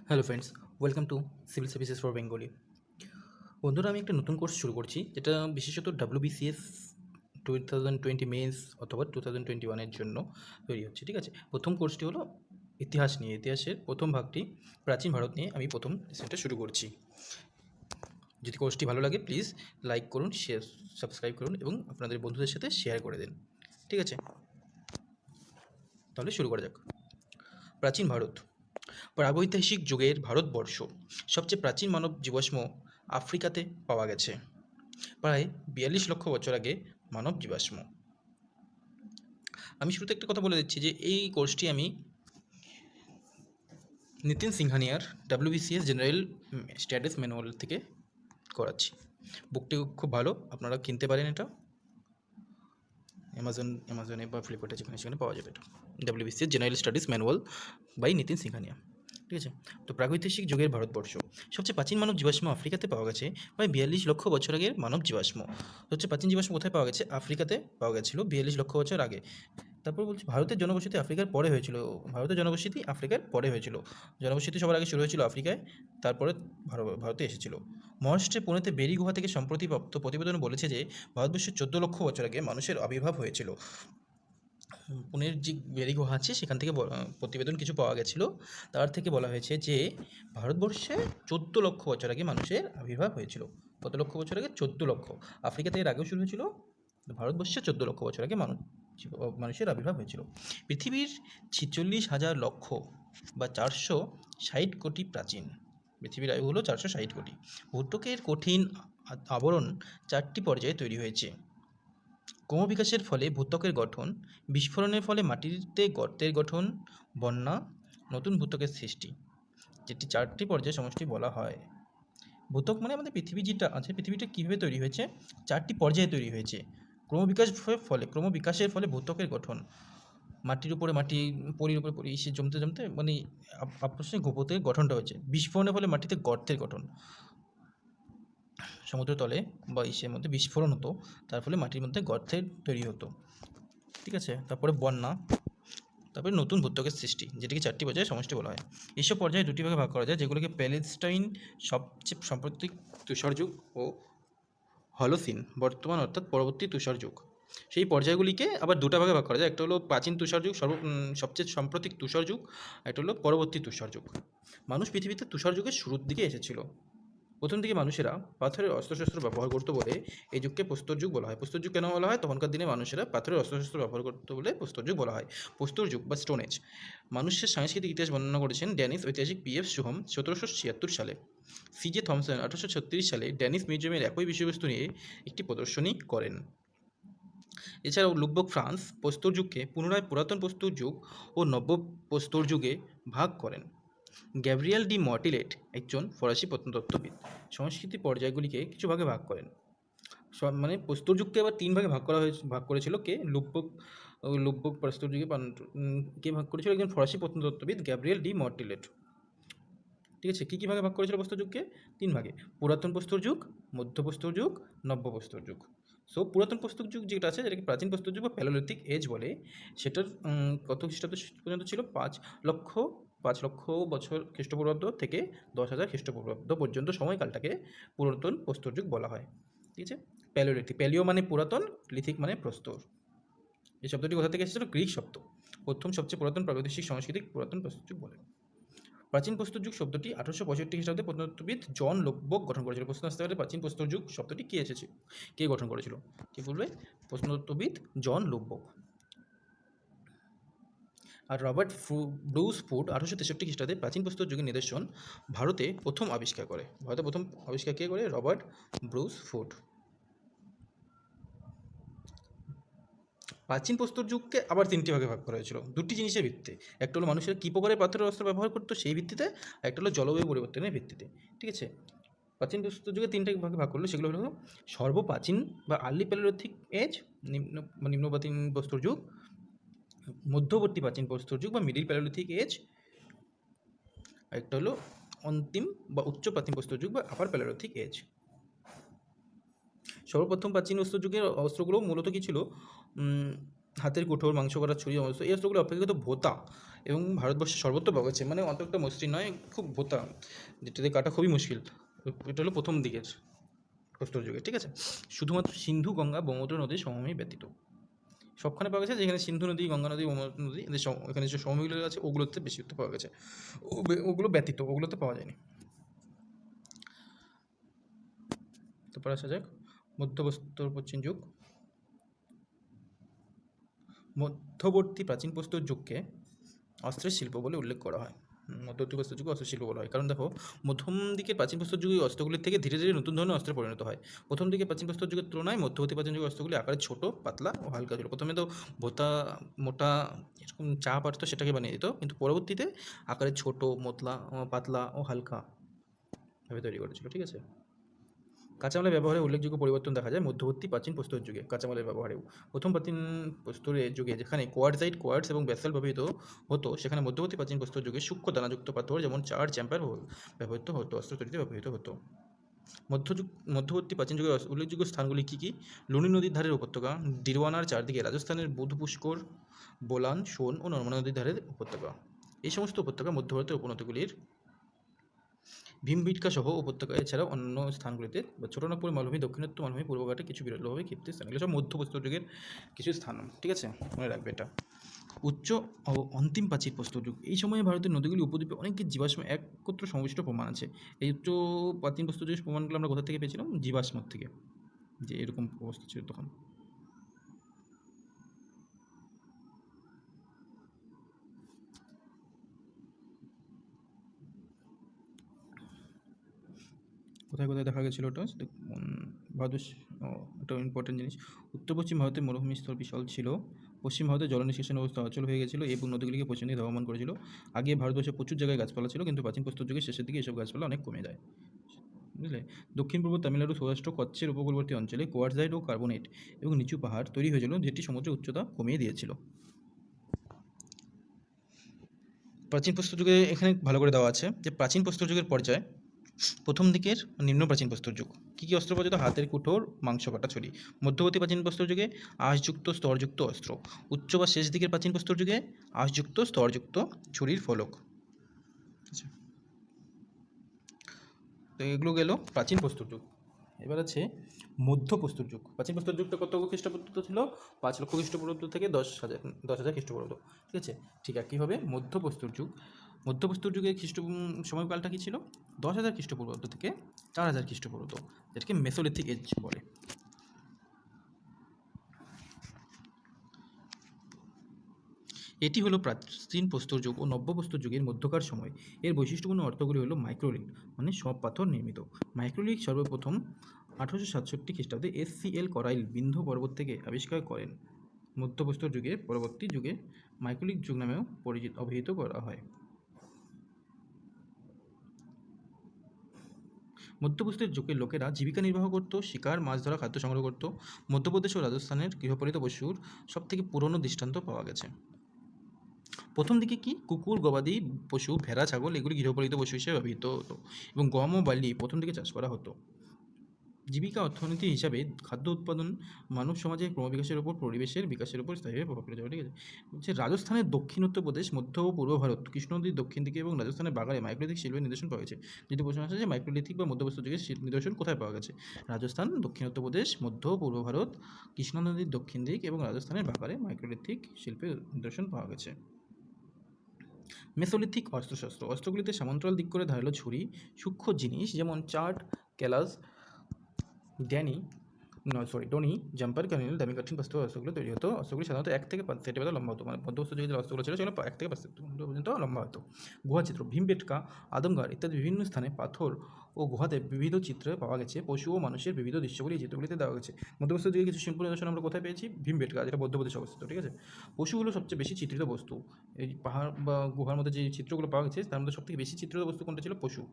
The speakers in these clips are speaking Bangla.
Hello friends, welcome to civil services for Bengali. বন্ধুরা, আমি একটা নতুন কোর্স শুরু করছি, যেটা বিশেষত WBCS 2020 মেন্স অথবা 2021-এর জন্য তৈরি হচ্ছে। ঠিক আছে, প্রথম কোর্সটি হলো ইতিহাস নিয়ে। ইতিহাসের প্রথম ভাগটি প্রাচীন ভারত নিয়ে আমি প্রথম সেশনটা শুরু করছি। যদি কোর্সটি ভালো লাগে প্লিজ লাইক করুন, শেয়ার সাবস্ক্রাইব করুন এবং আপনাদের বন্ধুদের সাথে শেয়ার করে দিন। ঠিক আছে, তাহলে শুরু করা যাক। প্রাচীন ভারত। প্রাগৈতিহাসিক যুগের ভারতবর্ষ সবচেয়ে প্রাচীন মানব জীবাশ্ম আফ্রিকাতে পাওয়া গেছে। প্রায় 42 লক্ষ বছর আগে মানব জীবাশ্ম। আমি শুরুতে একটা কথা বলে দিচ্ছি যে এই কোর্সটি আমি নিতিন সিংহানিয়ার WBCS জেনারেল স্ট্যাটাস ম্যানুয়াল থেকে করাচ্ছি। বুকটি খুব ভালো, আপনারা কিনতে পারেন। এটা অ্যামাজনে বা ফ্লিপকার্টে যেখানে সেখানে পাওয়া যাবে। এটা WBCS general studies manual by Nitin Singhania. ঠিক আছে, তো প্রাগৈতিহাসিক যুগের ভারতবর্ষ সবচেয়ে প্রাচীন মানব জীবাশ্ম আফ্রিকাতে পাওয়া গেছে। প্রায় 42 লক্ষ বছর আগের মানব জীবাশ্ম। সবচেয়ে প্রাচীন জীবাশ্ম কোথায় পাওয়া গেছে? আফ্রিকাতে পাওয়া গেছিলো 42 লক্ষ বছর আগে। তারপর বলছি ভারতের জনবসতি আফ্রিকার পরে হয়েছিল। ভারতের জনবসতি আফ্রিকার পরে হয়েছিল। জনবসতি সবার আগে শুরু হয়েছিল আফ্রিকায়, তারপরে ভারতে এসেছিল। মহারাষ্ট্রে পুনেতে বেরি গুহা থেকে সম্প্রতি প্রাপ্ত প্রতিবেদন বলেছে যে ভারতবর্ষের 14 লক্ষ বছর আগে মানুষের আবির্ভাব হয়েছিল। পুনের যে বেরি গুহা আছে সেখান থেকে প্রতিবেদন কিছু পাওয়া গেছিলো। তার থেকে বলা হয়েছে যে ভারতবর্ষে 14 লক্ষ বছর আগে মানুষের আবির্ভাব হয়েছিল। কত লক্ষ বছর আগে? 14 লক্ষ। আফ্রিকাতে এর আগেও শুরু হয়েছিল, ভারতবর্ষে 14 লক্ষ বছর আগে মানুষের আবির্ভাব হয়েছিল। পৃথিবীর 46,000 লক্ষ বা 460 কোটি প্রাচীন। পৃথিবীর আয়ু হলো 460 কোটি। ভূত্বকের কঠিন আবরণ 4টি পর্যায়ে তৈরি হয়েছে। ক্রমবিকাশের ফলে ভূত্বকের গঠন, বিস্ফোরণের ফলে মাটিতে গর্তের গঠন, বন্যা, নতুন ভূত্বকের সৃষ্টি, যেটি 4টি পর্যায়ে সমষ্টি বলা হয়। ভূত্বক মানে আমাদের পৃথিবী যেটা আছে, পৃথিবীটা কীভাবে তৈরি হয়েছে? 4টি পর্যায়ে তৈরি হয়েছে। ক্রমবিকাশের ফলে ভূত্বকের গঠন, মাটির উপরে মাটি, পলির উপরে পলি, সে জমতে জমতে মানে আকস্মিক ভূত্বকের গঠনটা হয়েছে। বিস্ফোরণের ফলে মাটিতে গর্তের গঠন, সমুদ্র তলে বা ইসের মধ্যে বিস্ফোরণ হতো, তার ফলে মাটির মধ্যে গর্তের তৈরি হতো। ঠিক আছে, তারপরে বন্যা, তারপরে নতুন ভূত্বকের সৃষ্টি, যেটিকে 4টি পর্যায়ে সমষ্টি বলা হয়। এইসব পর্যায়ে 2টি ভাগে ভাগ করা যায়, যেগুলোকে প্যালেস্টাইন সবচেয়ে সাম্প্রতিক তুষার যুগ ও হলোসিন বর্তমান অর্থাৎ পরবর্তী তুষার যুগ। সেই পর্যায়গুলিকে আবার 2টা ভাগে ভাগ করা যায়। একটা হলো প্রাচীন তুষার যুগ, সবচেয়ে সাম্প্রতিক তুষার যুগ। একটা হলো পরবর্তী তুষার যুগ। মানুষ পৃথিবীতে তুষার যুগের শুরুর দিকে এসেছিল। প্রথম দিকে মানুষেরা পাথরের অস্ত্রশস্ত্র ব্যবহার করতো বলে এই যুগকে প্রস্তর যুগ বলা হয়। প্রস্তর যুগ কেন বলা হয়? তখনকার দিনে মানুষেরা পাথরের অস্ত্রশস্ত্র ব্যবহার করতো বলে প্রস্তর যুগ বলা হয়। প্রস্তর যুগ বা স্টোন এজ। মানুষের সাংস্কৃতিক ইতিহাস বর্ণনা করেছেন ড্যানিশ ঐতিহাসিক PF শুভম 1776 সালে। CJ থমসন 1836 সালে ড্যানিশ মিউজিয়ামের একই বিষয়বস্তু নিয়ে একটি প্রদর্শনী করেন। এছাড়াও লুকবক ফ্রান্স প্রস্তর যুগকে পুনরায় পুরাতন প্রস্তর যুগ ও নব্য প্রস্তর যুগে ভাগ করেন। গ্যাব্রিয়েল ডি মর্টিলেট একজন ফরাসি প্রত্নতত্ত্ববিদ সংস্কৃতি পর্যায়গুলিকে কিছু ভাগে ভাগ করেন। মানে প্রস্তর যুগকে আবার 3 ভাগে ভাগ করেছিল কে? লুকবক প্রস্তর যুগে কে ভাগ করেছিল? একজন ফরাসি প্রত্নতত্ত্ববিদ গ্যাব্রিয়েল ডি মর্টিলেট। ঠিক আছে, কী ভাগে ভাগ করেছিল প্রস্তর যুগকে? 3 ভাগে: পুরাতন প্রস্তর যুগ, মধ্য প্রস্তর যুগ, নব্য প্রস্তর যুগ। সো পুরাতন প্রস্তর যুগ যেটা আছে, যেটাকে প্রাচীন প্রস্তর যুগ বা প্যালোলিথিক এজ বলে, সেটার কত খ্রিস্টাব্দ পর্যন্ত ছিল? 5 লক্ষ বছর খ্রিস্টপূর্বাব্দ থেকে 10,000 খ্রিস্টপূর্বাব্দ পর্যন্ত সময়কালটাকে পুরাতন প্রস্তর যুগ বলা হয়। ঠিক আছে, প্যালিও মানে পুরাতন, লিথিক মানে প্রস্তর। এই শব্দটি কোথা থেকে এসেছিল? গ্রিক শব্দ। প্রথম সবচেয়ে পুরাতন প্রাগৈতিহাসিক সাংস্কৃতিক পুরাতন প্রস্তর যুগ বলে। প্রাচীন প্রস্তর যুগ শব্দটি 1865 খ্রিস্টাব্দে প্রত্নতত্ত্ববিদ জন লুকবক গঠন করেছিল। প্রশ্ন আসতে পারে প্রাচীন প্রস্তর যুগ শব্দটি কে এসেছে, কে গঠন করেছিল? কে বলবে? প্রত্নতত্ত্ববিদ জন লুকবক। আর রবার্ট ব্রুস ফুড 1863 খ্রিস্টাব্দে প্রাচীন প্রস্তর যুগের নিদর্শন ভারতে প্রথম আবিষ্কার করে। ভারতে প্রথম আবিষ্কার কে করে? Robert Bruce food. প্রাচীন প্রস্তর যুগকে আবার 3টি ভাগে ভাগ করা হয়েছিল 2টি জিনিসের ভিত্তিতে। একটা হলো মানুষের কী প্রকারের পাথরের অস্ত্র ব্যবহার করতো সেই ভিত্তিতে, একটা হলো জলবায়ু পরিবর্তনের ভিত্তিতে। ঠিক আছে, প্রাচীন প্রস্তর যুগে 3টা ভাগে ভাগ করলো। সেগুলো হলো সর্বপ্রাচীন বা আর্লি প্যালিওলিথিক এজ, নিম্নপ্রাচীন প্রস্তর যুগ, মধ্যবর্তী প্রাচীন প্রস্তর যুগ বা মিডিল প্যালিওলিথিক এজ, একটা হলো অন্তিম বা উচ্চ প্রাচীন প্রস্তর যুগ বা আপার প্যালিওলিথিক এজ। সর্বপ্রথম প্রাচীন প্রস্তর যুগের অস্ত্রগুলো মূলত কী ছিল? হাতের কুঠোর, মাংস কাটার ছুরি, অস্ত্র। এই অস্ত্রগুলো অপেক্ষাকৃত ভোঁতা এবং ভারতবর্ষে সর্বত্র পাওয়া গেছে, মানে অত একটা মসৃণ নয়, খুব ভোতা, যেটাতে কাটা খুবই মুশকিল। এটা হলো প্রথম দিকের প্রস্তর যুগে, ঠিক আছে। শুধুমাত্র সিন্ধু, গঙ্গা, ব্রহ্মপুত্র নদীর সমভূমি ব্যতীত সবখানে পাওয়া গেছে, যেখানে সিন্ধু নদী, গঙ্গা নদী, ব্রহ্মপুত্র নদী, এদের এখানে যে সমভূমিগুলো আছে ওগুলোতে বেশি পাওয়া গেছে, ওগুলো ব্যতীত ওগুলোতে পাওয়া যায়নি। তারপর আসা যাক মধ্যপ্রস্তর পশ্চিম যুগ। মধ্যবর্তী প্রাচীন প্রস্তর যুগকে অস্ত্রের শিল্প বলে উল্লেখ করা হয়। মধ্যবর্তী প্রস্তর যুগে অস্ত্র শিল্প বলা হয়, কারণ দেখো মধ্যম দিকের প্রাচীন প্রস্তর যুগে অস্ত্রগুলির থেকে ধীরে ধীরে নতুন ধরনের অস্ত্রে পরিণত হয়। প্রথম দিকে প্রাচীন প্রস্তর যুগের তুলনায় মধ্যবর্তী প্রাচীন যুগের অস্ত্রগুলি আকারে ছোট, পাতলা ও হালকা ছিল। প্রথমে তো ভোতা, মোটা এরকম চা পারতো সেটাকে বানিয়ে দিত, কিন্তু পরবর্তীতে আকারে ছোট, পাতলা ও হালকা ভাবে তৈরি করেছিল, ঠিক আছে। কাঁচামালের ব্যবহারে উল্লেখযোগ্য পরিবর্তন দেখা যায় মধ্যবর্তী প্রাচীন প্রস্তর যুগে। কাঁচামালের ব্যবহারেও প্রথম প্রাচীন প্রস্তরের যুগে যেখানে কোয়ার্টজাইট, কোয়ার্টজ এবং ব্যাসল্ট ব্যবহৃত হতো, সেখানে মধ্যবর্তী প্রাচীন প্রস্তর যুগে সূক্ষ্ম দানাযুক্ত পাথর যেমন চার, চ্যাম্পার ব্যবহৃত হতো, অস্ত্র তৈরিতে ব্যবহৃত হতো। মধ্যবর্তী প্রাচীন যুগের উল্লেখযোগ্য স্থানগুলি কী কী? লুনি নদীর ধারের উপত্যকা, ডিরওয়ানার চারদিকে রাজস্থানের বুধ পুষ্কর, বোলান, সোন ও নর্মদা নদীর ধারের উপত্যকা। এই সমস্ত উপত্যকা মধ্যভারতের উপনদীগুলির ভীমবেটকা সহ উপত্যকা এছাড়াও অন্য স্থানগুলিতে বা ছোটনাগপুর মালভূমি, দক্ষিণোত্তর মালভূমি, পূর্বঘাটে কিছু বিরলভাবে ক্ষিপ্ত স্থান, এগুলো সব মধ্যপ্রস্তর যুগের কিছু স্থান, ঠিক আছে, মনে রাখবে এটা। উচ্চ ও অন্তিম প্রাচীর প্রস্তর যুগ। এই সময়ে ভারতের নদীগুলি উপদ্বীপে অনেক জীবাশ্ম একত্র সমাবিষ্ট প্রমাণ আছে। এই উচ্চ প্রাচীন প্রস্তর যুগের প্রমাণগুলো আমরা কোথা থেকে পেয়েছিলাম? জীবাশ্ম থেকে, যে এরকম অবস্থা ছিল তখন। কোথায় কোথায় দেখা গেছিলো ওটা? ভারত, একটা ইম্পর্টেন্ট জিনিস, উত্তর পশ্চিম ভারতের মরুভূমি স্তর বিশাল ছিল। পশ্চিম ভারতে জলনিষ্কাশন ব্যবস্থা অচল হয়ে গেছিলো এবং নদীগুলিকে পশ্চিম দিকে ধাবমান করেছিল। আগে ভারতবর্ষে প্রচুর জায়গায় গাছপালা ছিল, কিন্তু প্রাচীন প্রস্তর যুগের শেষের দিকে এসব গাছপালা অনেক কমে যায়, বুঝলে। দক্ষিণ পূর্ব তামিলনাড়ু, সৌরাষ্ট্র, কচ্ছের উপকূলবর্তী অঞ্চলে কোয়ার্টজাইট ও কার্বনেট এবং নিচু পাহাড় তৈরি হয়েছিল, যেটি সমুদ্রের উচ্চতা কমিয়ে দিয়েছিল। প্রাচীন প্রস্তর যুগে এখানে ভালো করে দেওয়া আছে যে প্রাচীন প্রস্তর যুগের পর্যায়ে প্রথম দিকের নিম্ন প্রাচীন প্রস্তর যুগ কী কী অস্ত্র পাওয়া যেত? হাতের কুঠোর, মাংস কাটা ছুরি। মধ্যবর্তী প্রাচীন প্রস্তর যুগে আঁশযুক্ত স্তরযুক্ত অস্ত্র। উচ্চ বা শেষ দিকের প্রাচীন প্রস্তর যুগে আঁশযুক্ত স্তরযুক্ত ছুরির ফলক। আচ্ছা, তো এগুলো গেল প্রাচীন প্রস্তর যুগ। এবার আছে মধ্য প্রস্তর যুগ। প্রাচীন প্রস্তর যুগটা কত খ্রিস্টপূর্বাব্দ ছিল? 5 লক্ষ খ্রিস্টপূর্বাব্দ থেকে 10,000 খ্রিস্টপূর্বাব্দ, ঠিক আছে। ঠিক একইভাবে মধ্য প্রস্তর যুগ, মধ্যপ্রস্তর যুগের সময়কালটা কী ছিল? 10,000 খ্রিস্টপূর্বাব্দ থেকে 4,000 খ্রিস্টপূর্বাব্দ, যেটাকে মেসোলিথিক এজ বলে। এটি হলো প্রাচীন প্রস্তর যুগ ও নব্য প্রস্তর যুগের মধ্যকার সময়। এর বৈশিষ্ট্যপূর্ণ অর্থগুলি হলো মাইক্রোলিথ, মানে সব পাথর নির্মিত। মাইক্রোলিথ সর্বপ্রথম 1867 খ্রিস্টাব্দে SCL করাইল বিন্ধ্য পর্বত থেকে আবিষ্কার করেন। মধ্যপ্রস্তর যুগের পরবর্তী যুগে মাইক্রোলিথ যুগ নামেও অভিহিত করা হয়। মধ্যপ্রস্তর যুগের লোকেরা জীবিকা নির্বাহ করত, শিকার, মাছ ধরা, খাদ্য সংগ্রহ করত। মধ্যপ্রদেশ ও রাজস্থানের গৃহপালিত পশুর সবথেকে পুরনো দৃষ্টান্ত পাওয়া গেছে। প্রথম দিকে কি কুকুর, গবাদি পশু, ভেড়া, ছাগল এগুলি গৃহপালিত পশু হিসেবে ব্যবহৃত হতো এবং গম ও বার্লি প্রথম দিকে চাষ করা হতো। জীবিকা অর্থনীতি হিসাবে খাদ্য উৎপাদন মানব সমাজের ক্রমবিকাশের উপর পরিবেশের বিকাশের উপর স্থায়ীভাবে প্রভাব ফেলে যাবে, ঠিক আছে। বলছে রাজস্থানের দক্ষিণ উত্তরপ্রদেশ, মধ্য ও পূর্ব ভারত, কৃষ্ণ নদীর দক্ষিণ দিকে এবং রাজস্থানের বাগানে মাইক্রোলিথিক শিল্পের নিদর্শন পাওয়া গেছে। যদি প্রশ্ন আসে যে মাইক্রোলিথিক বা মধ্যপ্রস্তর যুগের নিদর্শন কোথায় পাওয়া গেছে? রাজস্থান, দক্ষিণ উত্তরপ্রদেশ, মধ্য ও পূর্ব ভারত, কৃষ্ণ নদীর দক্ষিণ দিক এবং রাজস্থানের বাগানে মাইক্রোলিথিক শিল্পের নিদর্শন পাওয়া গেছে। মেসোলিথিক অস্ত্রশস্ত্র। অস্ত্রগুলিতে সমান্তরাল দিক করে ধারালো ছুরি, সূক্ষ্ম জিনিস যেমন চার্ট, ক্যালাস, ডনি, জাম্পার, ক্যানিল, দামি কঠিন পাথর অস্ত্রগুলো তৈরি হতো। অস্ত্রগুলি সাধারণত 1 থেকে 5 সেন্টিমিটার লম্বা হতো, মানে মধ্যপ্রস্তর যুগে যে অস্ত্রগুলো ছিল সেগুলো 1 থেকে 5 সেন্টিমিটার পর্যন্ত লম্বা হতো। গুহাচিত্র, ভীমবেটকা, আদমগার ইত্যাদি বিভিন্ন স্থানে পাথর ও গুহাতে বিবিধ চিত্রে পাওয়া গেছে পশু ও মানুষের বিবিধ দৃশ্যগুলি এই চিত্রগুলিতে দেওয়া গেছে। মধ্যপ্রস্তর যুগে কিছু শিল্প নিদর্শন আমরা কোথায় পেয়েছি? ভীমবেটকা, যেটা মধ্যপ্রদেশে অবস্থিত, ঠিক আছে। পশুগুলো সবচেয়ে বেশি চিত্রিত বস্তু। এই পাহাড় বা গুহার মধ্যে যে চিত্রগুলো পাওয়া গেছে তার মধ্যে সবথেকে বেশি চিত্রিত বস্তু কোনটা ছিল? পশু।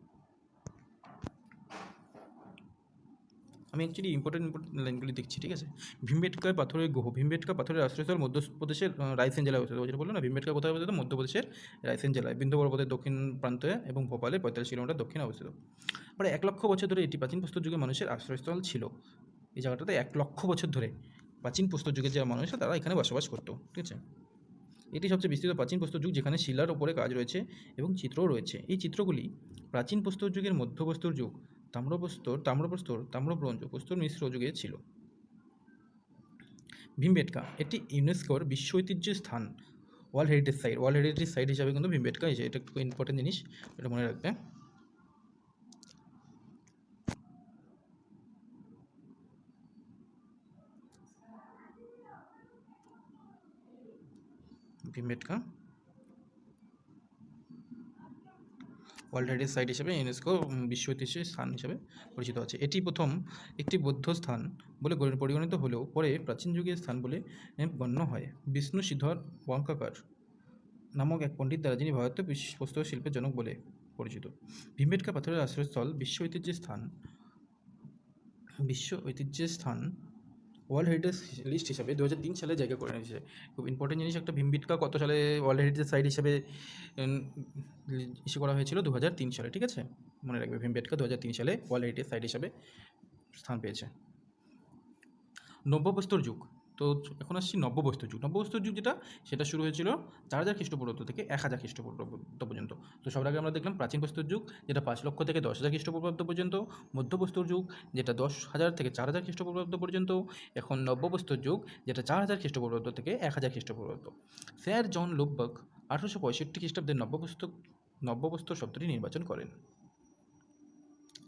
আমি অ্যাকচুয়ালি ইম্পর্টেন্ট লাইনগুলি দেখছি, ঠিক আছে। ভীমবেটকার পাথরের গুহ। ভীমবেটকা পাথরের আশ্রয়স্থল মধ্যপ্রদেশের রায়সেন জেলায় অবস্থিত। যেটা বললো না, ভীমবেটকা কোথায় অবস্থিত? মধ্যপ্রদেশের রায়সেন জেলায়, বিন্ধ্য পর্বতের দক্ষিণ প্রান্তে এবং ভোপালের 45 কিলোমিটার দক্ষিণে অবস্থিত। প্রায় 1 লক্ষ বছর ধরে এটি প্রাচীন প্রস্তর যুগে মানুষের আশ্রয়স্থল ছিল। এই জায়গাটাতে 1 লক্ষ বছর ধরে প্রাচীন প্রস্তর যুগের যারা মানুষ তারা এখানে বসবাস করতো, ঠিক আছে। এটি সবচেয়ে বিস্তৃত প্রাচীন প্রস্তর যুগ, যেখানে শিলার ওপরে কাজ রয়েছে এবং চিত্রও রয়েছে। এই চিত্রগুলি প্রাচীন প্রস্তর যুগের মধ্যপ্রস্তর যুগ, তাম্রব্রোঞ্জ ও প্রস্তর মিশ্র যুগে ছিল। ভীমবেটকা এটি ইউনেস্কোর বিশ্ব ঐতিহ্য স্থান, ওয়ার্ল্ড হেরিটেজ সাইট হিসাবে কিন্তু ভীমবেটকা এসে, এটা একটু ইম্পর্টেন্ট জিনিস, এটা মনে রাখবে। ভীমবেটকা ওয়ার্ল্ড হেরিটেজ সাইট হিসেবে ইউনেস্কো বিশ্ব ঐতিহ্য স্থান হিসেবে পরিচিত আছে। এটি প্রথম একটি বৌদ্ধ স্থান বলে পরিগণিত হলেও পরে প্রাচীন যুগের স্থান বলে গণ্য হয়। বিষ্ণু সিদ্ধর ওয়াঙ্কাকার নামক এক পণ্ডিত দ্বারা, যিনি ভারতীয় প্রস্তর শিল্পের জনক বলে পরিচিত। ভীমবেটকা পাথরের আশ্রয়স্থল বিশ্ব ঐতিহ্যের স্থান ওয়ার্ল্ড হেরিটেজ লিস্ট হিসাবে 2003 সালে জায়গা করে নিয়েছে। খুব ইম্পর্টেন্ট জিনিস একটা, ভীমবেটকা কত সালে ওয়ার্ল্ড হেরিটেজ সাইট হিসাবে ইস্যু করা হয়েছিল? 2003 সালে, ঠিক আছে, মনে রাখবে। ভীমবেটকা 2003 সালে ওয়ার্ল্ড হেরিটেজ সাইট হিসাবে স্থান পেয়েছে। নব্যপ্রস্তর যুগ, তো এখন আসছি নব্যপ্রস্তর যুগ। নব্যপ্রস্তর যুগ যেটা, সেটা শুরু হয়েছিল 4000 খ্রিস্টপূর্বাব্দ থেকে 1000 খ্রিস্টপূর্বাব্দ পর্যন্ত। তো সবার আগে আমরা দেখলাম প্রাচীন প্রস্তর যুগ, যেটা 5 লক্ষ থেকে 10,000 খ্রিস্টপূর্বাব্দ পর্যন্ত। মধ্যপ্রস্তর যুগ, যেটা 10,000 থেকে 4,000 খ্রিস্টপূর্বাব্দ পর্যন্ত। এখন নব্যপ্রস্তর যুগ, যেটা 4,000 খ্রিস্টপূর্বাব্দ থেকে 1,000 খ্রিস্টপূর্বাব্দ। স্যার জন লুববার্গ 1865 খ্রিস্টাব্দে নব্যপ্রস্তর শব্দটি নির্বাচন করেন।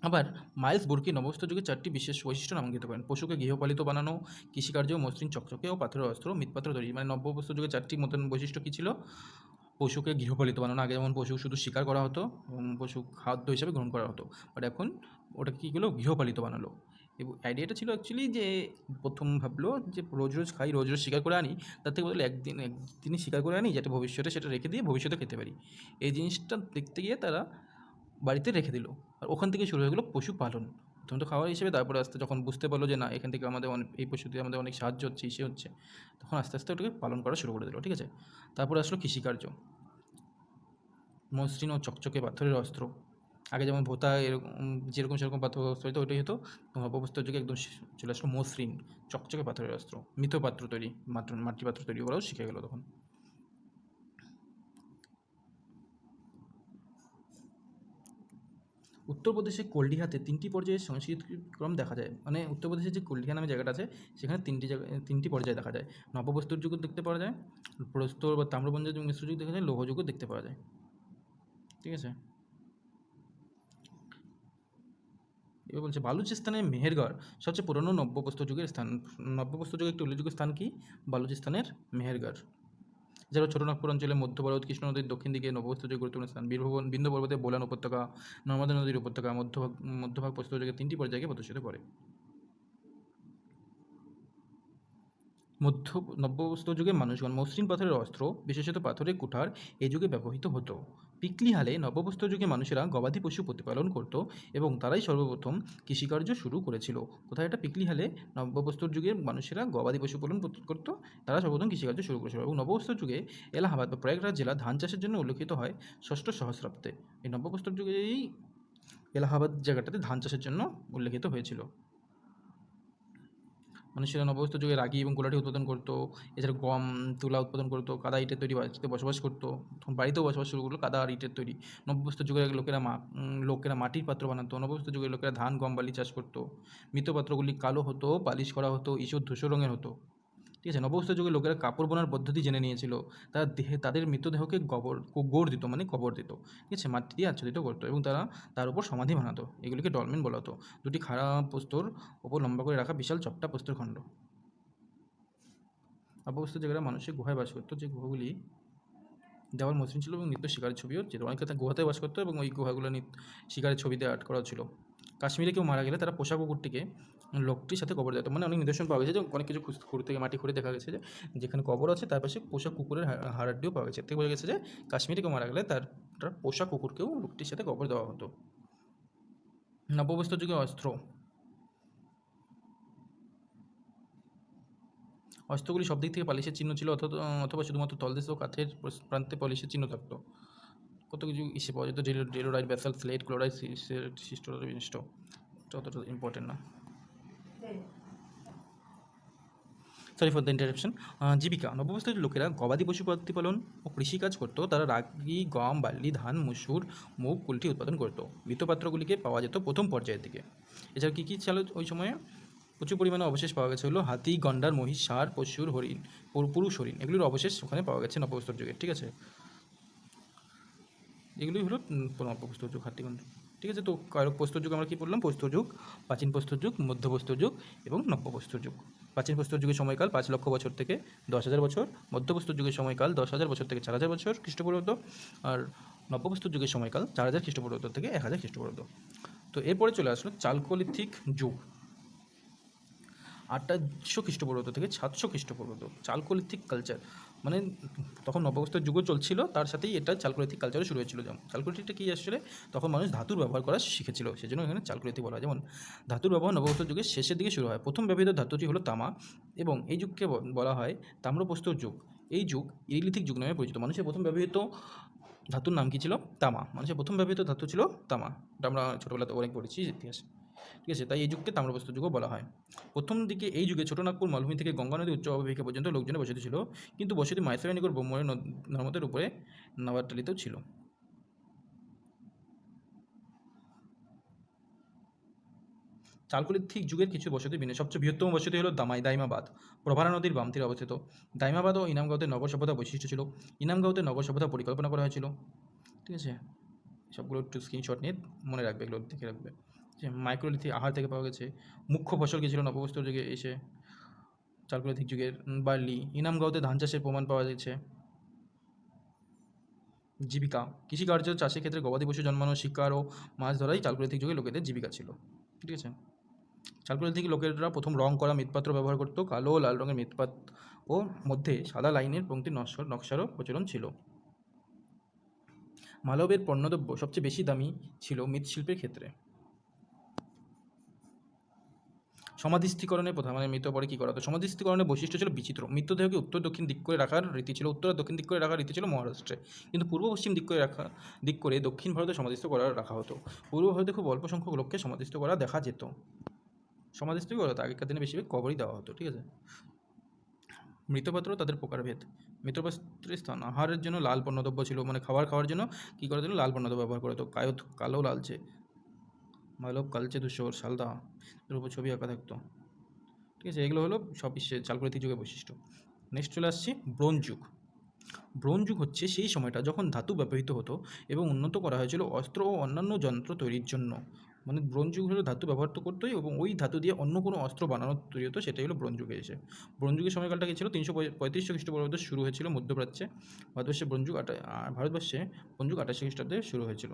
আবার মাইলস বুর্কি নবপ্রস্তর যুগে 4টি বিশেষ বৈশিষ্ট্য নামাঙ্কিত করেন: পশুকে গৃহপালিত বানানো, কৃষিকার্য, মসৃণ চকচকে ও পাথরের অস্ত্র, মৃৎপাত্র তৈরি। মানে নব্যপ্রস্তর যুগে 4টি মতন বৈশিষ্ট্য কী ছিল? পশুকে গৃহপালিত বানানো, আগে যেমন পশু শুধু শিকার করা হতো এবং পশু খাদ্য হিসাবে গ্রহণ করা হতো, বাট এখন ওটা কী হলো? গৃহপালিত বানালো। এবং আইডিয়াটা ছিল অ্যাকচুয়ালি যে প্রথম ভাবলো যে রোজ রোজ খাই, রোজ রোজ শিকার করে আনি, তার থেকে বদলে একদিনই শিকার করে আনি, যাতে ভবিষ্যতে সেটা রেখে দিয়ে ভবিষ্যতে খেতে পারি। এই জিনিসটা দেখতে গিয়ে তারা বাড়িতে রেখে দিল, আর ওখান থেকে শুরু হয়ে গেলো পশুপালন। প্রথমে তো খাওয়ার হিসেবে, তারপরে আস্তে যখন বুঝতে পারলো যে না, এখান থেকে আমাদের অনেক, এই পশু দিয়ে আমাদের অনেক সাহায্য হচ্ছে, ইসে হচ্ছে, তখন আস্তে আস্তে ওটাকে পালন করা শুরু করে দিল, ঠিক আছে। তারপরে আসলো কৃষিকার্য, মসৃণ ও চকচকে পাথরের অস্ত্র। আগে যেমন ভোতা এরকম যেরকম সেরকম পাথর অস্ত্র হতো, ওইটাই হতো। নবপ্রস্তর যুগে একদম চলে আসলো মসৃণ চকচকে পাথরের অস্ত্র। মৃৎপাত্র তৈরি, মাটির পাত্র তৈরি করাও শিখে গেলো তখন। উত্তরপ্রদেশে কল্ডিহাতে 3টি পর্যায়ের সংস্কৃতিক্রম দেখা যায়। মানে উত্তরপ্রদেশের যে কল্ডিহা নামে জায়গাটা আছে, সেখানে 3টি পর্যায়ে দেখা যায়। নবপ্রস্তর যুগও দেখতে পাওয়া যায়, প্রস্তর বা তাম্রবন্ধ মিশ্র যুগ দেখা যায়, লৌহ যুগও দেখতে পাওয়া যায়, ঠিক আছে। এবার বলছে বালুচিস্তানের মেহেরগড় সবচেয়ে পুরনো নব্যপ্রস্তর যুগের স্থান। নব্যপ্রস্তর যুগের একটি উল্লেখযোগ্য স্থান কি? বালুচিস্তানের মেহেরগড়। এছাড়াও ছোটনাগপুর অঞ্চলে মধ্য ভারত, কৃষ্ণ নদীর দক্ষিণ দিকে নবপ্রস্তর যুগের গুরুত্বপূর্ণ স্থান। বিন্ধ্য পর্বতে বোলান উপত্যকা, নর্মদা নদীর উপত্যকা, মধ্যভাগ প্রস্তর যুগের 3টি পর্যায়কে প্রদর্শিত করে। নব্যপ্রস্তর যুগে মানুষগণ মসৃণ পাথরের অস্ত্র, বিশেষত পাথরের কুঠার এই যুগে ব্যবহৃত হতো। পিকলি হালে নব্যপ্রস্তর যুগে মানুষেরা গবাদি পশু প্রতিপালন করত এবং তারাই সর্বপ্রথম কৃষিকার্য শুরু করেছিল। কোথায়? এটা পিকলি হালে নব্যপ্রস্তর যুগে মানুষেরা গবাদি পশু পালন করত, তারা সর্বপ্রথম কৃষিকার্য শুরু করেছিল। এবং নবপ্রস্তর যুগে এলাহাবাদ বা প্রয়াগরাজ জেলা ধান চাষের জন্য উল্লেখিত হয় 6ষ্ঠ সহস্রাব্দে। এই নব্যপ্রস্তর যুগেই এলাহাবাদ জায়গাটাতে ধান চাষের জন্য উল্লেখিত হয়েছিল। মানুষেরা নবপ্রস্তর যুগে রাগি এবং গোলাটি উৎপাদন করতো, এছাড়া গম, তুলা উৎপাদন করতো, কাদা ইটের তৈরি বাড়িতে বসবাস করতো, তখন বাড়িতেও বসবাস শুরু করলো কাদা আর ইটের তৈরি। নবপ্রস্তর যুগের লোকেরা মাটির পাত্র বানাতো। নবপ্রস্তর যুগের লোকেরা ধান, গম, বালি চাষ করতো। মৃৎপাত্রগুলি কালো হতো, পালিশ করা হতো, ঈষৎ ধূসর রঙের হতো, ঠিক আছে। নবপ্রস্তর যুগে লোকেরা কাপড় বোনার পদ্ধতি জেনে নিয়েছিল। তাদের মৃতদেহকে গোড় দিত, মানে কবর দিত, ঠিক আছে, মাটি দিয়ে আচ্ছাদিত করতো এবং তার উপর সমাধি বানাতো। এগুলিকে ডলমেন বলা হতো। দুটি খাড়া প্রস্তর ওপর লম্বা করে রাখা বিশাল চপটা প্রস্তরখণ্ড। নবপ্রস্তর জায়গাটা মানুষের গুহায় বাস করতো, যে গুহাগুলি দেওয়াল মসৃণ ছিল এবং নিত্য শিকারের ছবিও ছিল। অনেকে গুহাতে বাস করতো এবং ওই গুহাগুলো শিকারের ছবিতে আর্ট করা ছিল। কাশ্মীরে কেউ মারা গেলে তারা পোষা কুকুরটিকে লোকটির সাথে কবর দিত। মানে অনেক নিদর্শন পাওয়া গেছে যে অনেক কিছু খুঁড়তে গিয়ে মাটি খুঁড়ে দেখা গেছে যে যেখানে কবর আছে তার পাশে পোষা কুকুরের হাড়টিও পাওয়া গেছে। এতে বোঝা গেছে যে কাশ্মীরে কেউ মারা গেলে তার পোষা কুকুরকেও লোকটির সাথে কবর দেওয়া হতো। নবপ্রস্তর যুগে অস্ত্রগুলি সব দিক থেকে পালিশের চিহ্ন ছিল, অথবা শুধুমাত্র তলদেশ ও কাঠের প্রান্তে পলিশের চিহ্ন থাকতো। কত কিছু ইসে পাওয়া যেত, ডেলোরাইট, ব্যাসাল্ট, স্লেট, ক্লোরাইড, সিস্টোরাইট বিশিষ্ট। এটা অতটা ইম্পর্টেন্ট না। Sorry for the interruption. জীবিকা, নব্যবস্থার লোকেরা গবাদি পশু প্রতিপালন ও কৃষিকাজ করতো। তারা রাগি, গম, বার্লি, ধান, মসুর, মুগ, কুলটি উৎপাদন করতো। মৃৎপাত্রগুলিকে পাওয়া যেত প্রথম পর্যায়ের দিকে। এছাড়া কী কী ছিল ওই সময়ে? প্রচুর পরিমাণে অবশেষ পাওয়া গেছে হলো হাতি, গন্ডার, মহিষ, ষাঁড়, পশুর হরিণ, পুরুষ হরিণ, এগুলির অবশেষ ওখানে পাওয়া গেছে নব্যপ্রস্তর যুগের। ঠিক আছে, এগুলোই হলো নব্যপ্রস্তর যুগ, হাতি গন্ডার। ঠিক আছে, তো কারক প্রস্তর যুগ আমরা কী পড়লাম? প্রস্তর যুগ, প্রাচীন প্রস্তর যুগ, মধ্যপ্রস্তর যুগ এবং নব্যপ্রস্তর যুগ। প্রাচীন প্রস্তর যুগের সময়কাল 5 লক্ষ বছর থেকে 10,000 বছর, মধ্যপ্রস্তর যুগের সময়কাল 10,000 বছর থেকে 4,000 বছর খ্রিস্টপূর্বাব্দ, আর নব্যপ্রস্তর যুগের সময়কাল 4,000 খ্রিস্টপূর্বাব্দ থেকে 1,000 খ্রিস্টপূর্বাব্দ। তো এরপরে চলে আসলো চালকোলিথিক যুগ, 800 খ্রিস্টপূর্বাব্দ থেকে 700 খ্রিস্টপূর্বাব্দ। চালকোলিথিক কালচার মানে তখন নব্যপ্রস্তর যুগও চলছিল, তার সাথেই এটা চালকোলিথিক কালচারও শুরু হয়েছিল। যেমন চালকোলিথিকটা কী আসলে? তখন মানুষ ধাতুর ব্যবহার করা শিখেছিল, সেজন্য এখানে চালকোলিথিক বলা হয়। যেমন ধাতুর ব্যবহার নব্যপ্রস্তর যুগের শেষের দিকে শুরু হয়। প্রথম ব্যবহৃত ধাতুটি হলো তামা, এবং এই যুগকে বলা হয় তাম্রপ্রস্তর যুগ। এই যুগ ইরিলিথিক যুগ নামে পরিচিত। মানুষের প্রথম ব্যবহৃত ধাতুর নাম কী ছিল? তামা। মানুষের প্রথম ব্যবহৃত ধাতু ছিল তামা। এটা আমরা ছোটোবেলাতে অনেক পড়েছি ইতিহাসে। ঠিক আছে, তাই এই যুগকে তাম্রপ্রস্তর যুগও বলা হয়। প্রথম দিকে এই যুগে ছোটনাগপুর মালভূমি থেকে গঙ্গা নদী উচ্চ অববাহিকা পর্যন্ত লোকজনের বসতি ছিল, কিন্তু বসতি মাইসোরের নিকট ব্রহ্মপুরের নর্মদের উপরে নবাবটালিতেও ছিল। চালকোলিথিক যুগের কিছু বসতি বিনে সবচেয়ে বৃহত্তম বসতি হলো দাইমাবাদ, প্রভারা নদীর বাম তীরে অবস্থিত। দাইমাবাদ ও ইনামগাঁওতে নগর সভ্যতা বৈশিষ্ট্য ছিল। ইনামগাঁওতে নগর সভ্যতা পরিকল্পনা করা হয়েছিল। ঠিক আছে, সবগুলো একটু স্ক্রিনশট নিয়ে মনে রাখবে, এগুলো দেখে রাখবে। যে মাইক্রোলিথিক আহার থেকে পাওয়া গেছে। মুখ্য ফসল কী ছিল নব্যপ্রস্তর যুগে এসে? চালকোলিথিক যুগের বার্লি। ইনামগাঁওতে ধান চাষের প্রমাণ পাওয়া গেছে। জীবিকা, কৃষিকার্য, চাষের ক্ষেত্রে গবাদি পশু জন্মানো, শিকার ও মাছ ধরাই চালকোলিথিক যুগে লোকেদের জীবিকা ছিল। ঠিক আছে, চালকোলিথিক লোকেরা প্রথম রং করা মৃৎপাত্র ব্যবহার করতো। কালো ও লাল রঙের মৃৎপাত ও মধ্যে সাদা লাইনের পংক্তি নকশারও প্রচলন ছিল। মালবের পণ্যদ্রব্য সবচেয়ে বেশি দামি ছিল মৃৎশিল্পের ক্ষেত্রে। সমাধিস্থীকরণের প্রথা মানে মৃত পরে কী করা হতো? সমাধিস্থীকরণের বৈশিষ্ট্য ছিল বিচিত্র। মৃতদেহকে উত্তর দক্ষিণ দিক করে রাখার রীতি ছিল। উত্তর আর দক্ষিণ দিক করে রাখার রীতি ছিল মহারাষ্ট্রে, কিন্তু পূর্ব পশ্চিম দিক করে দক্ষিণ ভারতে সমাধিস্থ রাখা হতো। পূর্ব ভারতে খুব অল্প সংখ্যক লোককে সমাধিস্থ করা দেখা যেত। সমাধিস্থ করা হতো আগেকার দিনে, বেশিরভাগ কবরই দেওয়া হতো। ঠিক আছে, মৃৎপাত্র তাদের প্রকারভেদ। মৃৎপাত্রের স্থান আহারের জন্য লাল পণ্যদ্রব্য ছিল, মানে খাওয়ার জন্য কী করা হতো? লাল পণ্যদ্রব্য ব্যবহার করা হতো। কালো, লালচে, মালব, কালচে, ধূসর, সালদা এর উপর ছবি আঁকা থাকতো। ঠিক আছে, এগুলো হলো সব চালকোলিথিক যুগের বৈশিষ্ট্য। নেক্সট চলে আসছি ব্রোঞ্জ যুগ। ব্রোঞ্জ যুগ হচ্ছে সেই সময়টা যখন ধাতু ব্যবহৃত হতো এবং উন্নত করা হয়েছিল অস্ত্র ও অন্যান্য যন্ত্র তৈরির জন্য। মানে ব্রোঞ্জ যুগ হলো ধাতু ব্যবহার তো করতোই, এবং ওই ধাতু দিয়ে অন্য কোনো অস্ত্র বানানো তৈরি হতো, সেটাই হলো ব্রোঞ্জ যুগে এসে। ব্রোঞ্জ যুগের সময়কালটা কী ছিল? 335 খ্রিস্টপূর্বাব্দে শুরু হয়েছিল মধ্যপ্রাচ্যে। ভারতবর্ষে ব্রোঞ্জ যুগ 88 খ্রিস্টাব্দে শুরু হয়েছিল।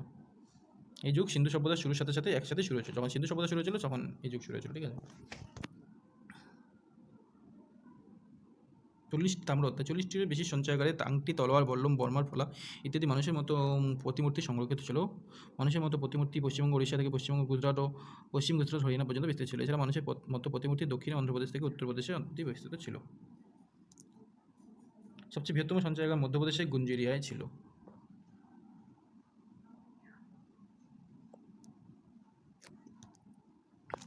এই যুগ সিন্ধু সভ্যতার শুরুর সাথে সাথে একসাথে শুরু হয়েছিল। যখন সিন্ধু সভ্যতা শুরু হয়েছিল তখন এই যুগ শুরু হয়েছিল। ঠিক আছে, 40টির বেশি সঞ্চয়কারে আংটি, তলোয়ার, বল্লম, বর্মার ফলা ইত্যাদি মানুষের মতো প্রতিমূর্তি সংরক্ষিত ছিল। মানুষের মতো প্রতিমূর্তি পশ্চিমবঙ্গ, উড়িষ্যা থেকে পশ্চিমবঙ্গ, গুজরাট ও পশ্চিম গুজরাট, হরিয়ানা পর্যন্ত বিস্তৃত ছিল। এছাড়া মানুষের মতো প্রতিমূর্তি দক্ষিণে অন্ধ্রপ্রদেশ থেকে উত্তরপ্রদেশে অবধি বিস্তৃত ছিল। সবচেয়ে বৃহত্তম সঞ্চয়কার মধ্যপ্রদেশের গুঞ্জ এরিয়ায় ছিল।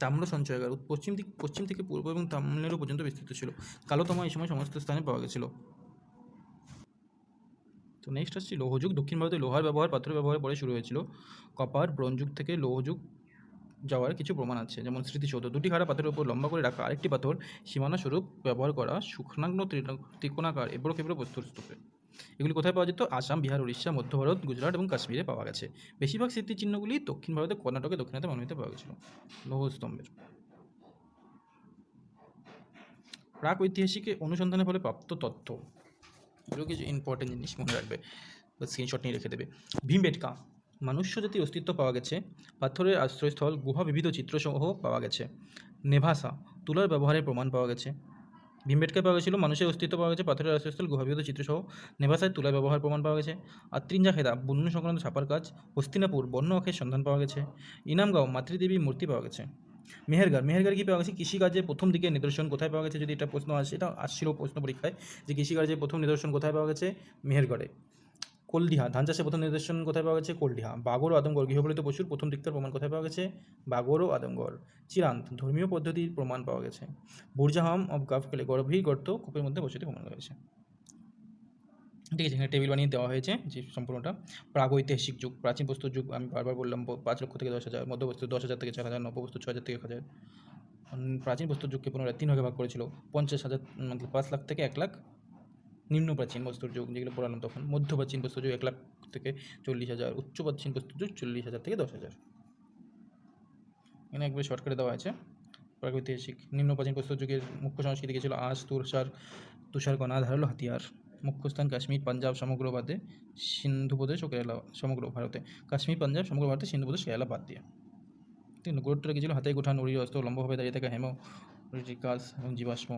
তাম্র সঞ্চয়কার পশ্চিম থেকে পূর্ব এবং তামিলনাড়ু পর্যন্ত বিস্তৃত ছিল। কালো তামা এই সময় সমস্ত স্থানে পাওয়া গেছিল। তো নেক্সট আসছি লৌহযুগ। দক্ষিণ ভারতে লোহার ব্যবহার পাথরের ব্যবহার পরে শুরু হয়েছিল। কপার, ব্রোঞ্জ যুগ থেকে লৌহযুগ যাওয়ার কিছু প্রমাণ আছে, যেমন স্মৃতিসৌধ, দুটি খাড়া পাথরের উপর লম্বা করে রাখা আরেকটি পাথর সীমানা স্বরূপ ব্যবহার করা শুকনাগ্ন ত্রিকোণাকার এবড়ো খেবড়ো প্রস্তর স্তূপে। এগুলি কোথায় পাওয়া যেত? আসাম, বিহার, উড়িষ্যা, মধ্য ভারত, গুজরাট এবং কাশ্মীরে পাওয়া গেছে। বেশিরভাগ স্মৃতিচিহ্নগুলি দক্ষিণ ভারতে, কর্ণাটকে, দক্ষিণাতে, মালভূমিতে পাওয়া গেছিল। লৌহ স্তম্ভের প্রাক ঐতিহাসিক অনুসন্ধানের ফলে প্রাপ্ত তথ্য, এগুলো কিছু ইম্পর্টেন্ট জিনিস মনে রাখবে, স্ক্রিনশট নিয়ে রেখে দেবে। ভীমবেটকা, মনুষ্য জাতির অস্তিত্ব পাওয়া গেছে। পাথরের আশ্রয়স্থল, গুহা, বিবিধ চিত্রসহ পাওয়া গেছে। নেভাসা, তুলার ব্যবহারের প্রমাণ পাওয়া গেছে। ভীমবেটকায় পাওয়া গেছিল মানুষের অস্তিত্ব পাওয়া গেছে, পাথরের আশ্রয়স্থল, গুহা, বিবিধ চিত্রসহ। নেভাসায় তুলার ব্যবহার প্রমাণ পাওয়া গেছে। আত্রিঞ্জা খেদা, বুনন সংক্রান্ত ছাপার কাজ। হস্তিনাপুর, বর্ণ অক্ষের সন্ধান পাওয়া গেছে। ইনামগাঁও, মাতৃদেবীর মূর্তি পাওয়া গেছে। মেহেরগড় কী পাওয়া গেছে? কৃষিকাজের প্রথম দিকে নিদর্শন কোথায় পাওয়া গেছে? যদি এটা প্রশ্ন আসে, এটা আসছিল প্রশ্ন পরীক্ষায়, যে কৃষিকাজের প্রথম নিদর্শন কোথায় পাওয়া গেছে? মেহেরগড়ে। কোলডিহা, ধান চাষের প্রথম নিদর্শন কোথায় পাওয়া গেছে? কোলডিহা। বাগর ও আদমগড়, গৃহপালিত পশুর প্রথম দিককার প্রমাণ কোথায় পাওয়া গেছে? বাগর ও আদমগড়। চিরান্ত, ধর্মীয় পদ্ধতির প্রমাণ পাওয়া গেছে। বুরজাহাম অফ গাফকেলে, গভীর গর্ত কূপের মধ্যে বসতি প্রমাণ করা গেছে। ঠিক আছে, এখানে টেবিল বানিয়ে দেওয়া হয়েছে যে সম্পূর্ণটা। প্রাগৈতিহাসিক যুগ, প্রাচীন বস্তুর যুগ আমি বারবার বললাম 5 লক্ষ থেকে 10,000, মধ্যবস্তু 10,000 থেকে 4,000, নব্যবস্তু 6,000 থেকে 1,000। প্রাচীন বস্তুর যুগকে পুনরায় 3 ভাগে ভাগ করেছিল। 50,000 মতলব 5 লাখ থেকে 1 লাখ নিম্ন প্রাচীন বস্তুর যুগ, যেগুলো পড়ালাম তখন। মধ্য প্রাচীন বস্তুর যুগ 1 লাখ থেকে 40,000, উচ্চ প্রাচীন বস্তুর যুগ 40,000 থেকে 10,000। এখানে একবার শর্টকাটে দেওয়া আছে। প্রাগৈতিহাসিক, নিম্ন প্রাচীন প্রস্তর যুগের মুখ্য সংস্কৃতি কী ছিল? আঁশ, তুষারকণা, ধারালো হাতিয়ার। মুখ্য স্থান কাশ্মীর, পাঞ্জাব সমগ্র বাদে, সিন্ধু প্রদেশ ও কেরালা সমগ্র ভারতে। কাশ্মীর, পাঞ্জাব সমগ্র ভারতে, সিন্ধু প্রদেশ, কেরালা বাদ দিয়ে। ঠিক আছে, গুরুত্বটা কী ছিল? হাতে গোঠা নুড়ির অস্ত্র, লম্বভাবে দাঁড়িয়ে থাকা হেমোরিটিকাস এবং জীবাশ্ম।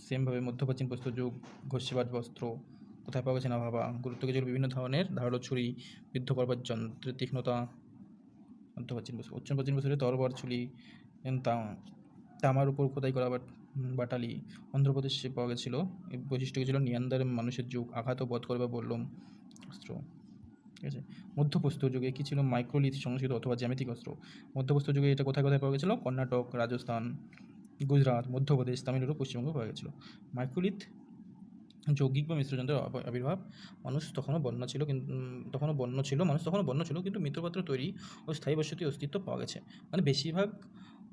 সেমভাবে মধ্যপ্রাচীন প্রস্তর যুগ, ঘষিবাজ বস্ত্র কোথায় পাওয়া গেছে? না ভাবা। গুরুত্ব কী ছিল? বিভিন্ন ধরনের ধারালো ছুরি, বিদ্ধ করবার যন্ত্রের তীক্ষ্ণতা। মধ্যপ্রাচীন বস্তু, উচ্চ প্রাচীন বস্তুতে তরবার, ছুরি, তামার উপর খোদাই করা বাটালি। অন্ধ্রপ্রদেশে পাওয়া গেছিলো। এই বৈশিষ্ট্য ছিল নিয়ান্দার মানুষের যুগ, আঘাত ও বধ করবার বললাম অস্ত্র। ঠিক আছে, মধ্যপ্রস্তর যুগে কী ছিল? মাইক্রোলিথ সংস্কৃত অথবা জ্যামিতিক অস্ত্র। মধ্যপ্রস্তর যুগে এটা কোথায় কোথায় পাওয়া গেছিলো? কর্ণাটক, রাজস্থান, গুজরাট, মধ্যপ্রদেশ, তামিলনাড়ু, পশ্চিমবঙ্গ পাওয়া গেছিলো। মাইক্রোলিথ যৌগিক বা মিশ্র যন্ত্রের আবির্ভাব। মানুষ তখনও বন্য ছিল, কিন্তু মৃৎপাত্র তৈরি ও স্থায়ী বসতি অস্তিত্ব পাওয়া গেছে। মানে বেশিরভাগ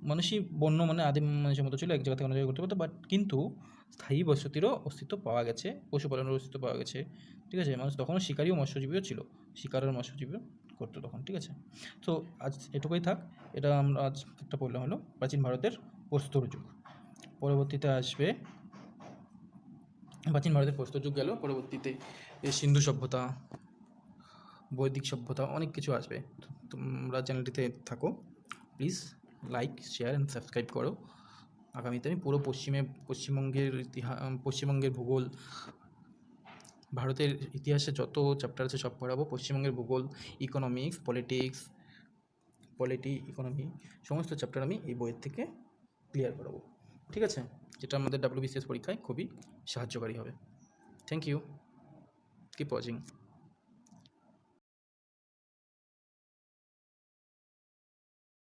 মানুষই বন্য, মানে আদিম মানুষের মতো ছিল, এক জায়গা থেকে অন্য জায়গায় করতে পারতো, বাট কিন্তু স্থায়ী বসতিরও অস্তিত্ব পাওয়া গেছে, পশুপালনের অস্তিত্ব পাওয়া গেছে। ঠিক আছে, মানুষ তখনও শিকারী ও মৎস্যজীবীও ছিল, শিকার আর মৎস্যজীবীও করতো তখন। ঠিক আছে, তো আজ এটুকুই থাক। এটা আমরা আজ একটা পড়লাম হলো প্রাচীন ভারতের প্রস্তর যুগ। পরবর্তীতে আসবে প্রাচীন ভারতের প্রস্তর যুগ গেল, পরবর্তীতে সিন্ধু সভ্যতা, বৈদিক সভ্যতা, অনেক কিছু আসবে। তোমরা চ্যানেলটিতে থাকো, please like, share and subscribe করো। আগামীতে আমি পুরো পশ্চিমবঙ্গের ভূগোল, ভারতের ইতিহাসে যত চ্যাপ্টার আছে সব পড়াবো। পশ্চিমবঙ্গের ভূগোল, ইকোনমিক্স, ইকোনমি, সমস্ত চ্যাপ্টার আমি এই বইয়ের থেকে ক্লিয়ার করাবো। ঠিক আছে, যেটা আমাদের WBCS পরীক্ষায় খুবই সাহায্যকারী হবে। Thank you, keep watching.